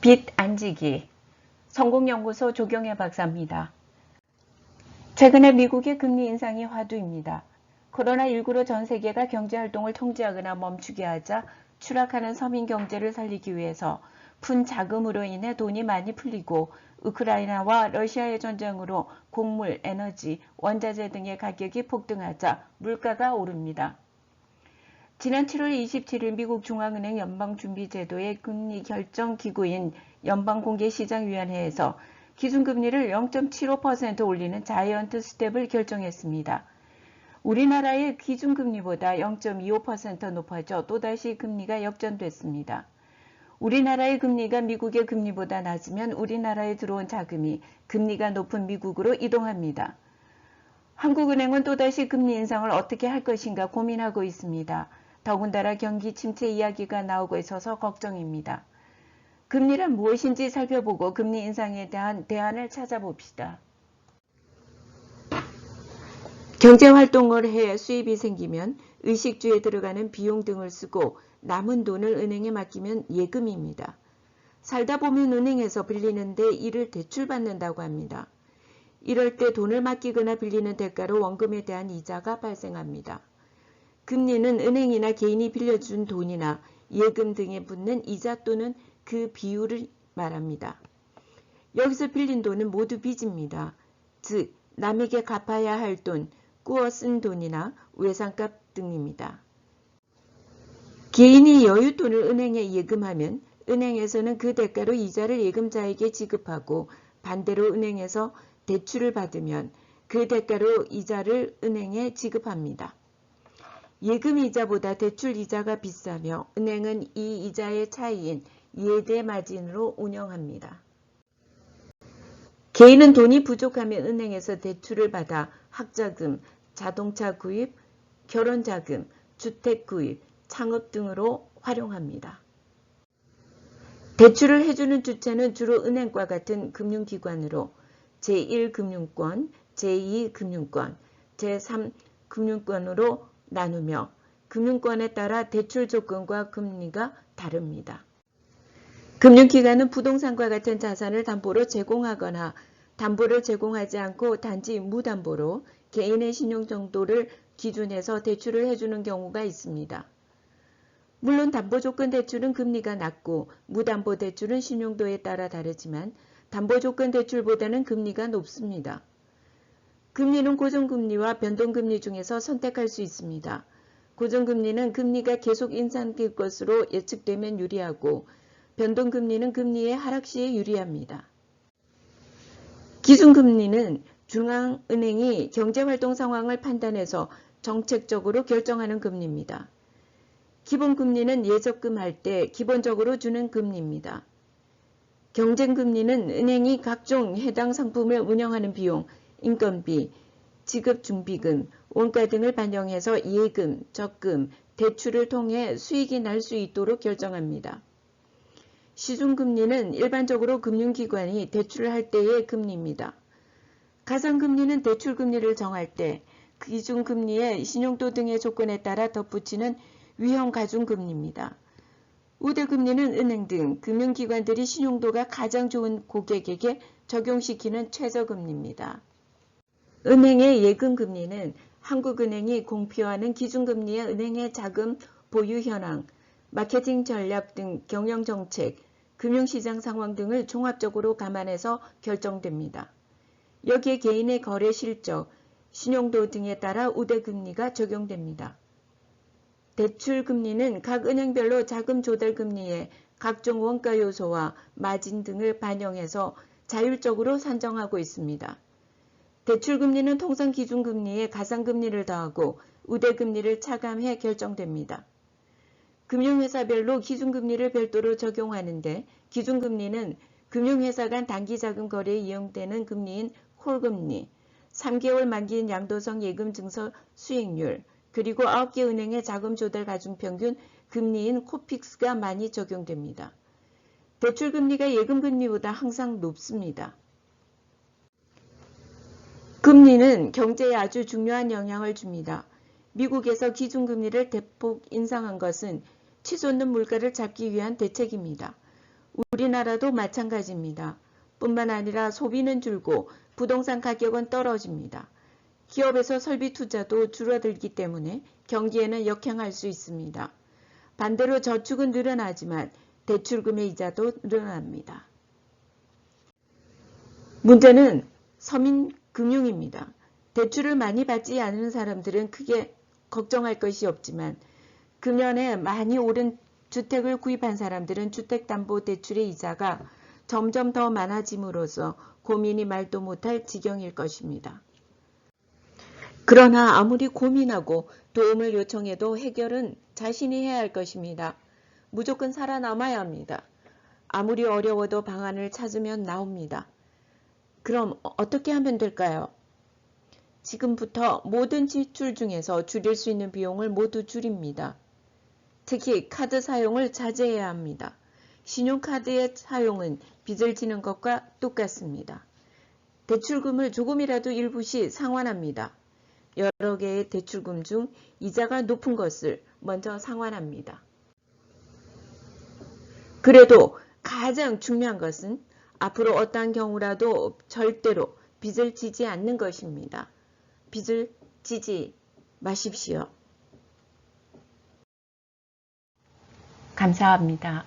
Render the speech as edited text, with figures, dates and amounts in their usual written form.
빚 안지기 성공연구소 조경혜 박사입니다. 최근에 미국의 금리 인상이 화두입니다. 코로나19로 전 세계가 경제활동을 통제하거나 멈추게 하자 추락하는 서민 경제를 살리기 위해서 푼 자금으로 인해 돈이 많이 풀리고 우크라이나와 러시아의 전쟁으로 곡물, 에너지, 원자재 등의 가격이 폭등하자 물가가 오릅니다. 지난 7월 27일 미국 중앙은행 연방준비제도의 금리 결정 기구인 연방공개시장위원회에서 기준금리를 0.75% 올리는 자이언트 스텝을 결정했습니다. 우리나라의 기준금리보다 0.25% 높아져 또다시 금리가 역전됐습니다. 우리나라의 금리가 미국의 금리보다 낮으면 우리나라에 들어온 자금이 금리가 높은 미국으로 이동합니다. 한국은행은 또다시 금리 인상을 어떻게 할 것인가 고민하고 있습니다. 더군다나 경기 침체 이야기가 나오고 있어서 걱정입니다. 금리란 무엇인지 살펴보고 금리 인상에 대한 대안을 찾아봅시다. 경제활동을 해 수입이 생기면 의식주에 들어가는 비용 등을 쓰고 남은 돈을 은행에 맡기면 예금입니다. 살다 보면 은행에서 빌리는데 이를 대출받는다고 합니다. 이럴 때 돈을 맡기거나 빌리는 대가로 원금에 대한 이자가 발생합니다. 금리는 은행이나 개인이 빌려준 돈이나 예금 등에 붙는 이자 또는 그 비율을 말합니다. 여기서 빌린 돈은 모두 빚입니다. 즉, 남에게 갚아야 할 돈, 꾸어 쓴 돈이나 외상값 등입니다. 개인이 여윳돈을 은행에 예금하면 은행에서는 그 대가로 이자를 예금자에게 지급하고 반대로 은행에서 대출을 받으면 그 대가로 이자를 은행에 지급합니다. 예금 이자보다 대출 이자가 비싸며 은행은 이 이자의 차이인 예대 마진으로 운영합니다. 개인은 돈이 부족하면 은행에서 대출을 받아 학자금, 자동차 구입, 결혼자금, 주택 구입, 창업 등으로 활용합니다. 대출을 해주는 주체는 주로 은행과 같은 금융기관으로 제1금융권, 제2금융권, 제3금융권으로 나누며 금융권에 따라 대출 조건과 금리가 다릅니다. 금융기관은 부동산과 같은 자산을 담보로 제공하거나 담보를 제공하지 않고 단지 무담보로 개인의 신용 정도를 기준해서 대출을 해주는 경우가 있습니다. 물론 담보조건 대출은 금리가 낮고 무담보 대출은 신용도에 따라 다르지만 담보조건 대출보다는 금리가 높습니다. 금리는 고정금리와 변동금리 중에서 선택할 수 있습니다. 고정금리는 금리가 계속 인상될 것으로 예측되면 유리하고 변동금리는 금리의 하락 시에 유리합니다. 기준금리는 중앙은행이 경제활동 상황을 판단해서 정책적으로 결정하는 금리입니다. 기본금리는 예적금할 때 기본적으로 주는 금리입니다. 경쟁금리는 은행이 각종 해당 상품을 운영하는 비용, 인건비, 지급준비금, 원가 등을 반영해서 예금, 적금, 대출을 통해 수익이 날 수 있도록 결정합니다. 시중금리는 일반적으로 금융기관이 대출을 할 때의 금리입니다. 가상금리는 대출금리를 정할 때 기준금리에 신용도 등의 조건에 따라 덧붙이는 위험가중금리입니다. 우대금리는 은행 등 금융기관들이 신용도가 가장 좋은 고객에게 적용시키는 최저금리입니다. 은행의 예금금리는 한국은행이 공표하는 기준금리의 은행의 자금 보유 현황, 마케팅 전략 등 경영정책, 금융시장 상황 등을 종합적으로 감안해서 결정됩니다. 여기에 개인의 거래 실적, 신용도 등에 따라 우대금리가 적용됩니다. 대출금리는 각 은행별로 자금 조달금리에 각종 원가 요소와 마진 등을 반영해서 자율적으로 산정하고 있습니다. 대출금리는 통상 기준금리에 가상금리를 더하고 우대금리를 차감해 결정됩니다. 금융회사별로 기준금리를 별도로 적용하는데 기준금리는 금융회사 간 단기자금 거래에 이용되는 금리인 콜금리, 3개월 만기인 양도성 예금 증서 수익률, 그리고 9개 은행의 자금 조달 가중평균 금리인 코픽스가 많이 적용됩니다. 대출금리가 예금금리보다 항상 높습니다. 금리는 경제에 아주 중요한 영향을 줍니다. 미국에서 기준금리를 대폭 인상한 것은 치솟는 물가를 잡기 위한 대책입니다. 우리나라도 마찬가지입니다. 뿐만 아니라 소비는 줄고 부동산 가격은 떨어집니다. 기업에서 설비 투자도 줄어들기 때문에 경기에는 역행할 수 있습니다. 반대로 저축은 늘어나지만 대출금의 이자도 늘어납니다. 문제는 서민 금융입니다. 대출을 많이 받지 않은 사람들은 크게 걱정할 것이 없지만 금년에 많이 오른 주택을 구입한 사람들은 주택담보대출의 이자가 점점 더 많아짐으로써 고민이 말도 못할 지경일 것입니다. 그러나 아무리 고민하고 도움을 요청해도 해결은 자신이 해야 할 것입니다. 무조건 살아남아야 합니다. 아무리 어려워도 방안을 찾으면 나옵니다. 그럼 어떻게 하면 될까요? 지금부터 모든 지출 중에서 줄일 수 있는 비용을 모두 줄입니다. 특히 카드 사용을 자제해야 합니다. 신용카드의 사용은 빚을 지는 것과 똑같습니다. 대출금을 조금이라도 일부씩 상환합니다. 여러 개의 대출금 중 이자가 높은 것을 먼저 상환합니다. 그래도 가장 중요한 것은 앞으로 어떠한 경우라도 절대로 빚을 지지 않는 것입니다. 빚을 지지 마십시오. 감사합니다.